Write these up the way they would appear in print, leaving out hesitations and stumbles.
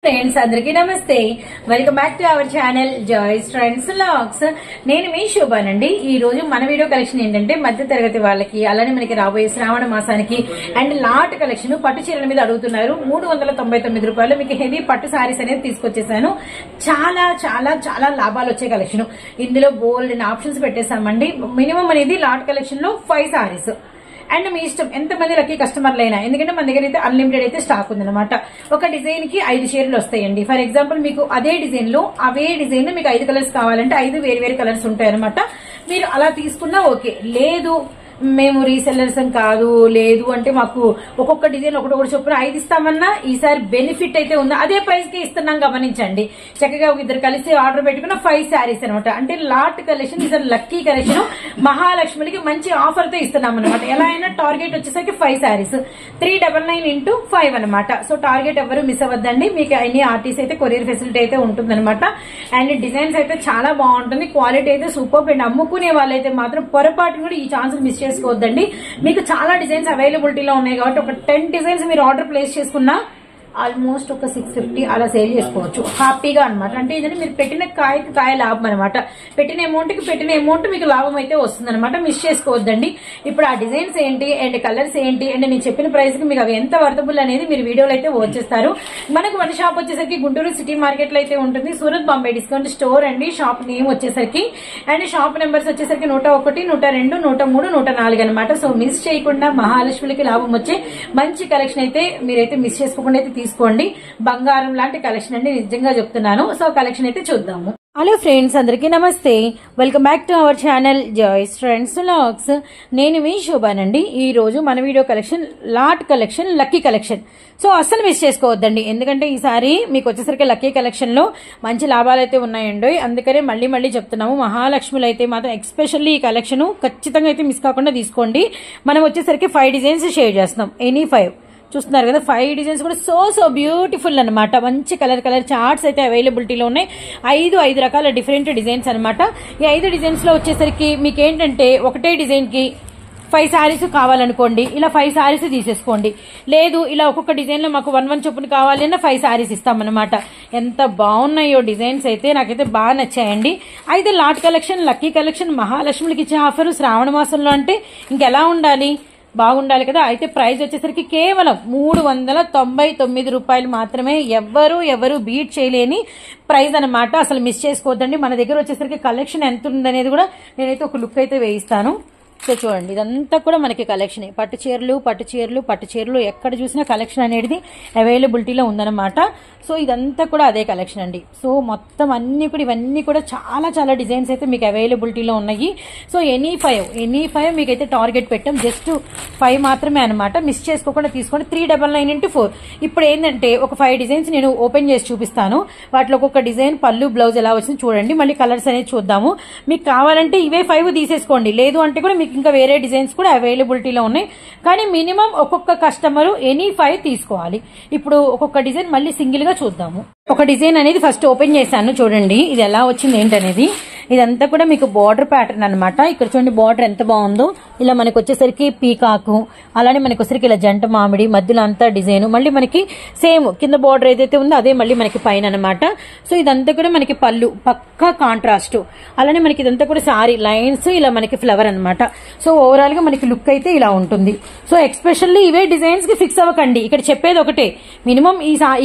Friends అందరికీ నమస్తే. Welcome back to our channel Joys Trends Vlogs. నేను మీ శోభానండి. ఈ రోజు మన వీడియో కలెక్షన్ ఏంటంటే మధ్య తరగతి వాళ్ళకి, అలానే మనకి రాబోయే శ్రావణ మాసానికి అండ్ లాట్ కలెక్షన్ పట్టు చీరల మీద అడుగుతున్నారు. 399 రూపాయలు మీకు హెవీ పట్టు సారీస్ అనేది తీసుకొచ్చేసాను. చాలా చాలా చాలా లాభాలు వచ్చే కలెక్షన్. ఇందులో బోల్డ్ ఆప్షన్స్ పెట్టేసామండి. మినిమం అనేది లాట్ కలెక్షన్ లో 5 సారీస్ అండ్ మీ ఇష్టం ఎంతమంది లక్కీ కస్టమర్లు అయినా, ఎందుకంటే మన దగ్గర అయితే అన్లిమిటెడ్ అయితే స్టాక్ ఉందన్నమాట. ఒక డిజైన్ కి 5 చీరలు వస్తాయండి. ఫర్ ఎగ్జాంపుల్ మీకు అదే డిజైన్ లో అవే డిజైన్ మీకు 5 కలర్స్ కావాలంటే 5 వేరు కలర్స్ ఉంటాయి అనమాట. మీరు అలా తీసుకున్నా ఓకే. లేదు మేము రీసెల్లర్స్ కాదు, లేదు అంటే మాకు ఒక్కొక్క డిజైన్ ఒకటి చొప్పున 5 ఇస్తామన్నా ఈసారి బెనిఫిట్ అయితే ఉందా, అదే ప్రైస్ కి ఇస్తున్నాం. గమనించండి, చక్కగా ఒక ఇద్దరు కలిసి ఆర్డర్ పెట్టుకున్న 5 శారీస్ అనమాట. అంటే లాట్ కలెక్షన్, ఈసారి లక్కీ కలెక్షన్. మహాలక్ష్మికి మంచి ఆఫర్ తో ఇస్తున్నాం అనమాట. ఎలా అయినా టార్గెట్ వచ్చేసరికి 5 శారీస్ 399 into 5 అనమాట. సో టార్గెట్ ఎవరు మిస్ అవ్వద్దండి. మీకు అన్ని ఆర్టీసీ అయితే కొరియర్ ఫెసిలిటీ అయితే ఉంటుందన్నమాట. అండ్ డిజైన్స్ అయితే చాలా బాగుంటుంది, క్వాలిటీ అయితే సూపర్. అండ్ అమ్ముకునే వాళ్ళైతే మాత్రం పొరపాటు కూడా ఈ ఛాన్స్ మిస్ చేసుకోవద్దండి. మీకు చాలా డిజైన్స్ అవైలబిలిటీలో ఉన్నాయి కాబట్టి ఒక 10 డిజైన్స్ మీరు ఆర్డర్ ప్లేస్ చేసుకున్నా ఆల్మోస్ట్ ఒక 650 అలా సేల్ చేసుకోవచ్చు హ్యాపీగా అనమాట. అంటే ఏంటంటే మీరు పెట్టిన కాయకి కాయ లాభం అనమాట. పెట్టిన అమౌంట్ కి పెట్టిన అమౌంట్ మీకు లాభం అయితే వస్తుంది అనమాట. మిస్ చేసుకోవద్దండి. ఇప్పుడు ఆ డిజైన్స్ ఏంటి అండ్ కలర్స్ ఏంటి అండ్ నేను చెప్పిన ప్రైస్ కి మీకు అవి ఎంత వర్తబుల్ అనేది మీరు వీడియోలో అయితే వచ్చేస్తారు. మనకు మన షాప్ వచ్చేసరికి గుంటూరు సిటీ మార్కెట్ లో అయితే ఉంటుంది. సూరత్ బాంబే డిస్కౌంట్ స్టోర్ అండి. షాప్ నేమ్ వచ్చేసరికి అండ్ షాప్ నెంబర్స్ వచ్చేసరికి 101, 102, 103, 104 అనమాట. సో మిస్ చేయకుండా మహాలక్ష్మికి లాభం వచ్చే మంచి కలెక్షన్ అయితే మీరైతే మిస్ చేసుకోకుండా అయితే తీసుకోండి. బంగారం లాంటి కలెక్షన్ అండి, నిజంగా చెప్తున్నాను. సో కలెక్షన్ అయితే చూద్దాము. హలో ఫ్రెండ్స్, అందరికీ నమస్తే. Welcome back to our channel Joys Trends Vlogs. నేను మీ శోభానండి. ఈ రోజు మన video collection lot collection, lucky collection. So అస్సలు మిస్ చేసుకోవద్దండి, ఎందుకంటే ఈసారి మీకు వచ్చేసరికి లక్కీ కలెక్షన్ లో మంచి లాభాలు అయితే ఉన్నాయండి. అందుకనే మళ్ళీ చెప్తున్నాము. మహాలక్ష్మిలో అయితే మాత్రం ఎక్స్పెషల్లీ ఈ కలెక్షన్ ఖచ్చితంగా అయితే మిస్ కాకుండా తీసుకోండి. మనం వచ్చేసరికి 5 డిజైన్స్ షేర్ చేస్తున్నాం. ఎనీ 5 చూస్తున్నారు కదా. 5 డిజైన్స్ కూడా సో బ్యూటిఫుల్ అనమాట. మంచి కలర్ చార్ట్స్ అయితే అవైలబిలిటీలో ఉన్నాయి. 5 రకాల డిఫరెంట్ డిజైన్స్ అనమాట. ఈ 5 డిజైన్స్ లో వచ్చేసరికి మీకు ఏంటంటే ఒకటే డిజైన్ కి 5 శారీస్ కావాలనుకోండి, ఇలా 5 శారీస్ తీసేసుకోండి. లేదు ఇలా ఒక్కొక్క డిజైన్ లో మాకు 1 చొప్పున కావాలన్నా 5 శారీస్ ఇస్తామన్నమాట. ఎంత బాగున్నాయో డిజైన్స్ అయితే, నాకైతే బాగా నచ్చాయండి. అయితే లాట్ కలెక్షన్, లక్కీ కలెక్షన్, మహాలక్ష్మికి ఇచ్చే ఆఫర్ శ్రావణ మాసంలో అంటే ఇంకెలా ఉండాలి, బాగుండాలి కదా. అయితే ప్రైస్ వచ్చేసరికి కేవలం 399 రూపాయలు మాత్రమే. ఎవరు బీట్ చేయలేని ప్రైస్ అనమాట. అసలు మిస్ చేసుకోవద్దండి. మన దగ్గర వచ్చేసరికి కలెక్షన్ ఎంత ఉందనేది కూడా నేనైతే ఒక లుక్ అయితే వేయిస్తాను. సో చూడండి, ఇదంతా కూడా మనకి కలెక్షన్. పట్టు చీరలు ఎక్కడ చూసినా కలెక్షన్ అనేది అవైలబిలిటీలో ఉందన్నమాట. సో ఇదంతా కూడా అదే కలెక్షన్ అండి. సో మొత్తం అన్ని కూడా ఇవన్నీ కూడా చాలా డిజైన్స్ అయితే మీకు అవైలబిలిటీలో ఉన్నాయి. సో ఎనీ ఫైవ్ మీకైతే టార్గెట్ పెట్టాం. జస్ట్ 5 మాత్రమే అనమాట. మిస్ చేసుకోకుండా తీసుకోండి. 399 into 4. ఇప్పుడు ఏంటంటే ఒక 5 డిజైన్స్ నేను ఓపెన్ చేసి చూపిస్తాను. వాటిలో ఒక్కొక్క డిజైన్ పళ్ళు, బ్లౌజ్ ఎలా వచ్చింది చూడండి. మళ్ళీ కలర్స్ అనేది చూద్దాము. మీకు కావాలంటే ఇవే 5 తీసేసుకోండి. లేదు అంటే కూడా మీకు ఇంకా వేరే డిజైన్స్ కూడా అవైలబిలిటీలో ఉన్నాయి. కానీ మినిమం ఒక్కొక్క కస్టమర్ ఎనీ 5 తీసుకోవాలి. ఇప్పుడు ఒక్కొక్క డిజైన్ మళ్ళీ సింగిల్ గా చూద్దాము. ఒక డిజైన్ అనేది ఫస్ట్ ఓపెన్ చేశాను. చూడండి ఇది ఎలా వచ్చింది ఏంటనేది. ఇదంతా కూడా మీకు బార్డర్ ప్యాటర్న్ అనమాట. ఇక్కడ చూడండి బార్డర్ ఎంత బాగుందో. ఇలా మనకి వచ్చేసరికి పీకాకు, అలానే మనకి వచ్చేసరికి ఇలా జంట మామిడి, మధ్యలో అంతా డిజైన్. మళ్ళీ మనకి సేమ్ కింద బార్డర్ ఏదైతే ఉందో అదే మళ్ళీ మనకి పైన అనమాట. సో ఇదంతా కూడా మనకి పళ్ళు పక్కా కాంట్రాస్ట్. అలానే మనకి ఇదంతా కూడా సారీ లైన్స్, ఇలా మనకి ఫ్లవర్ అనమాట. సో ఓవరాల్ గా మనకి లుక్ అయితే ఇలా ఉంటుంది. సో ఎక్స్పెషల్లీ ఇవే డిజైన్స్ కి ఫిక్స్ అవ్వకండి. ఇక్కడ చెప్పేది ఒకటే, మినిమం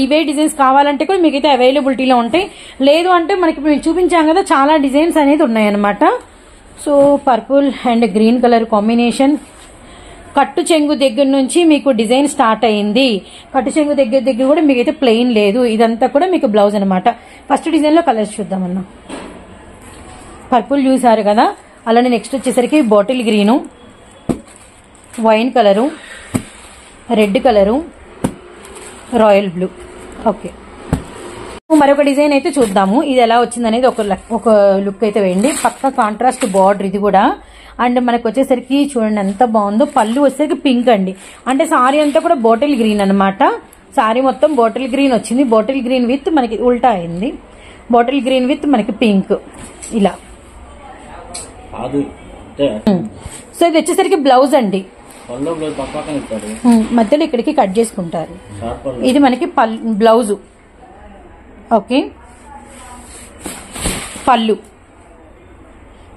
ఇవే డిజైన్స్ కావాలంటే కూడా మీకైతే అవైలబిలిటీలో ఉంటాయి. లేదు అంటే మనకి మేము చూపించాం కదా, చాలా డిజైన్స్ అనేది ఉన్నాయన్నమాట. So purple and green colour combination. కట్టు చెంగు దగ్గర నుంచి మీకు డిజైన్ స్టార్ట్ అయింది. కట్టు చెంగు దగ్గర కూడా మీకైతే ప్లెయిన్ లేదు. ఇదంతా కూడా మీకు బ్లౌజ్ అనమాట. ఫస్ట్ డిజైన్ లో కలర్స్ చూద్దామన్నా. పర్పుల్ చూసారు కదా. అలానే నెక్స్ట్ వచ్చేసరికి bottle green, wine colour, red colour, royal blue. Okay, మరొక డిజైన్ అయితే చూద్దాము. ఇది ఎలా వచ్చింది అనేది ఒక లుక్ అయితే వేయండి. పక్క కాంట్రాస్ట్ బార్డర్ ఇది కూడా. అండ్ మనకు వచ్చేసరికి చూడండి ఎంత బాగుందో. పళ్ళు వచ్చేసరికి పింక్ అండి. అంటే సారీ అంతా కూడా బాటిల్ గ్రీన్ అనమాట. సారీ మొత్తం బాటిల్ గ్రీన్ వచ్చింది. బాటిల్ గ్రీన్ విత్ మనకి ఉల్టా అయింది. బాటిల్ గ్రీన్ విత్ మనకి పింక్ ఇలా. సో ఇది వచ్చేసరికి బ్లౌజ్ అండి. మధ్యలో ఇక్కడికి కట్ చేసుకుంటారు. ఇది మనకి బ్లౌజ్. ఓకే, పళ్ళు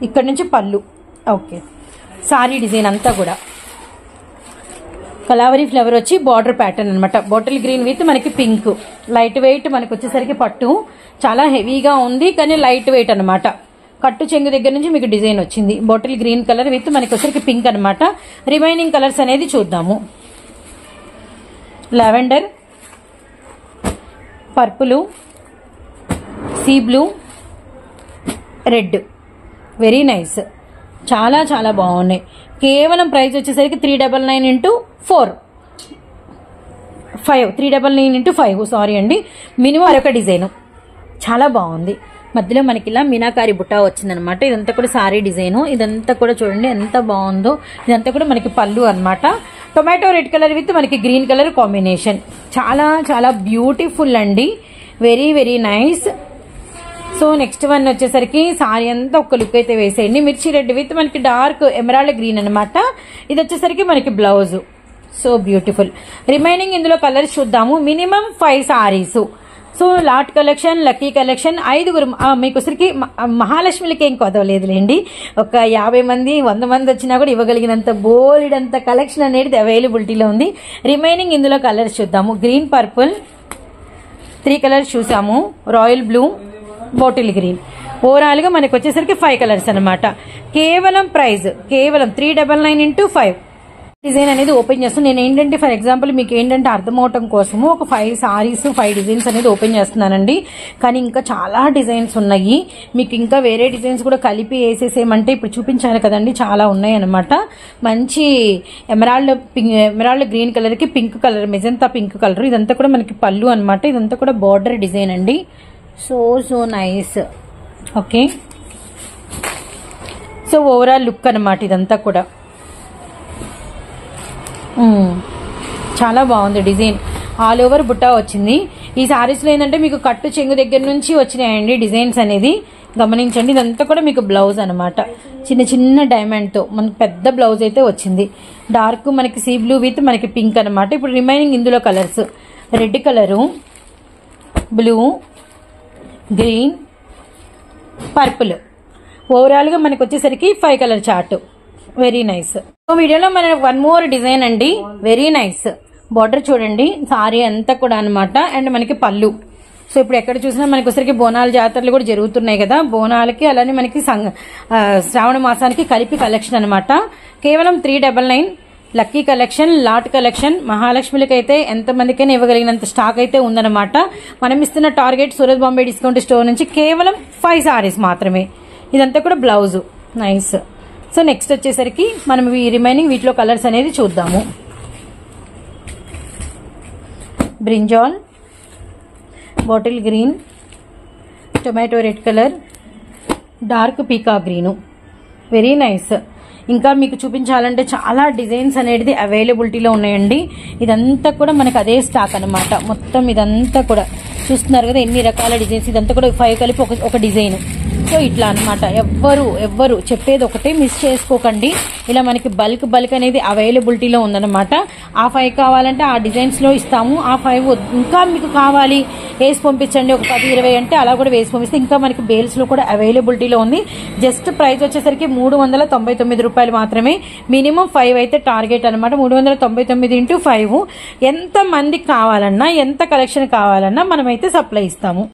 ఇక్కడ నుంచి పళ్ళు. ఓకే, సారీ డిజైన్ అంతా కూడా కలావరీ ఫ్లవర్ వచ్చి బార్డర్ ప్యాటర్న్ అనమాట. బాటిల్ గ్రీన్ విత్ మనకి పింక్. లైట్ వెయిట్ మనకి వచ్చేసరికి పట్టు చాలా హెవీగా ఉంది కానీ లైట్ వెయిట్ అనమాట. కట్టు చెంగు దగ్గర నుంచి మీకు డిజైన్ వచ్చింది. బాటిల్ గ్రీన్ కలర్ విత్ మనకి వచ్చేసరికి పింక్ అనమాట. రిమైనింగ్ కలర్స్ అనేది చూద్దాము. Lavender, purple, sea blue, red. Very nice, చాలా చాలా బాగున్నాయి. కేవలం ప్రైస్ వచ్చేసరికి 399 ఇంటూ 4 5 399 ఇంటూ 5 సారీ అండి. మినిమం మరొక డిజైన్ చాలా బాగుంది. మధ్యలో మనకి ఇలా మీనాకారి బుట్ట వచ్చిందనమాట. ఇదంతా కూడా సారీ డిజైన్. ఇదంతా కూడా చూడండి ఎంత బాగుందో. ఇదంతా కూడా మనకి పళ్ళు అనమాట. టొమాటో రెడ్ కలర్ విత్ మనకి గ్రీన్ కలర్ కాంబినేషన్. చాలా చాలా బ్యూటిఫుల్ అండి. Very very nice. So next one వచ్చేసరికి సారీ అంతా ఒక లుక్ అయితే వేసేయండి. మిర్చి రెడ్ విత్ మనకి డార్క్ ఎమరాల్డ్ గ్రీన్ అనమాట. ఇది వచ్చేసరికి మనకి బ్లౌజ్. So beautiful. రిమైనింగ్ ఇందులో కలర్స్ చూద్దాము. Minimum 5 saris. So lot collection, lucky collection, 5 మీకు వచ్చరికి మహాలక్ష్మిలకి ఏం కొదవలేదులేండి. ఒక 50 మంది 100 మంది వచ్చినా కూడా ఇవ్వగలిగినంత బోల్డంత కలెక్షన్ అనేది అవైలబిలిటీలో ఉంది. రిమైనింగ్ ఇందులో కలర్స్ చూద్దాము. గ్రీన్, పర్పుల్ 3 కలర్స్ చూసాము. Royal blue, bottle green. Overall గా మనకి వచ్చేసరికి 5 కలర్స్ అనమాట. కేవలం ప్రైస్ కేవలం 399 ఇంటూ 5. డిజైన్ అనేది ఓపెన్ చేస్తాను నేను. ఏంటంటే ఫర్ ఎగ్జాంపుల్ మీకు ఏంటంటే అర్థం అవటం కోసము ఒక 5 సారీస్ 5 డిజైన్స్ అనేది ఓపెన్ చేస్తున్నానండి. కానీ ఇంకా చాలా డిజైన్స్ ఉన్నాయి. మీకు ఇంకా వేరే డిజైన్స్ కూడా కలిపి వేసేసేయమంటే ఇప్పుడు చూపించాను కదండి, చాలా ఉన్నాయి అనమాట. మంచి ఎమరాల్డ్ గ్రీన్ కలర్ కి pink colour, magenta pink colour. ఇదంతా కూడా మనకి పళ్ళు అనమాట. ఇదంతా కూడా బార్డర్ డిజైన్ అండి. So so nice. Okay, so overall look అనమాట ఇదంతా కూడా. చాలా బాగుంది డిజైన్. ఆల్ ఓవర్ బుట్ట వచ్చింది. ఈ సారీస్ లో ఏంటంటే మీకు కట్టు చెంగు దగ్గర నుంచి వచ్చినాయండి డిజైన్స్ అనేది గమనించండి. ఇదంతా కూడా మీకు బ్లౌజ్ అనమాట. చిన్న చిన్న డైమండ్ తో మనకి పెద్ద బ్లౌజ్ అయితే వచ్చింది. డార్క్ మనకి సీ బ్లూ విత్ మనకి పింక్ అనమాట. ఇప్పుడు రిమైనింగ్ ఇందులో colours red colour, blue, green, purple. Overall గా మనకి వచ్చేసరికి 5 కలర్ చార్ట్. Very nice. వీడియోలో మన 1 మోర్ డిజైన్ అండి. Very nice. బార్డర్ చూడండి, సారీ అంతా కూడా అనమాట. అండ్ మనకి పళ్ళు. సో ఇప్పుడు ఎక్కడ చూసినా మనకి వచ్చరికి బోనాల జాతరలు కూడా జరుగుతున్నాయి కదా, బోనాలకి అలానే మనకి శ్రావణ మాసానికి కలిపి కలెక్షన్ అనమాట. కేవలం 399. Lucky collection, lot collection. మహాలక్ష్మిలకి అయితే ఎంత మందికైనా ఇవ్వగలిగినంత స్టాక్ అయితే ఉందన్నమాట. మనం ఇస్తున్న target Surat Bombay discount store నుంచి కేవలం 5 సారీస్ మాత్రమే. ఇదంతా కూడా బ్లౌజ్. నైస్. సో నెక్స్ట్ వచ్చేసరికి మనం ఈ రిమైనింగ్ వీటిలో కలర్స్ అనేది చూద్దాము. Brinjal, bottle green, tomato red colour, dark పీకా గ్రీను. Very nice. ఇంకా మీకు చూపించాలంటే చాలా డిజైన్స్ అనేది అవైలబిలిటీలో ఉన్నాయండి. ఇదంతా కూడా మనకు అదే స్టాక్ అనమాట. మొత్తం ఇదంతా కూడా చూస్తున్నారు కదా ఎన్ని రకాల డిజైన్స్. ఇదంతా కూడా 5 కలిపి ఒక డిజైన్. సో ఇట్లా అనమాట. ఎవ్వరు చెప్పేది ఒకటే, మిస్ చేసుకోకండి. ఇలా మనకి బల్క్ అనేది అవైలబిలిటీలో ఉందన్నమాట. ఆ 5 కావాలంటే ఆ డిజైన్స్ లో ఇస్తాము. ఆ 5 ఇంకా మీకు కావాలి వేసి పంపించండి, ఒక 10-20 అంటే అలా కూడా వేసి పంపిస్తే ఇంకా మనకి బేల్స్ లో కూడా అవైలబిలిటీలో ఉంది. జస్ట్ ప్రైస్ వచ్చేసరికి 399 రూపాయలు మాత్రమే. మినిమం 5 అయితే టార్గెట్ అనమాట. 399 ఇంటూ 5. ఎంత మందికి కావాలన్నా ఎంత కలెక్షన్ కావాలన్నా మనమైతే సప్లై ఇస్తాము.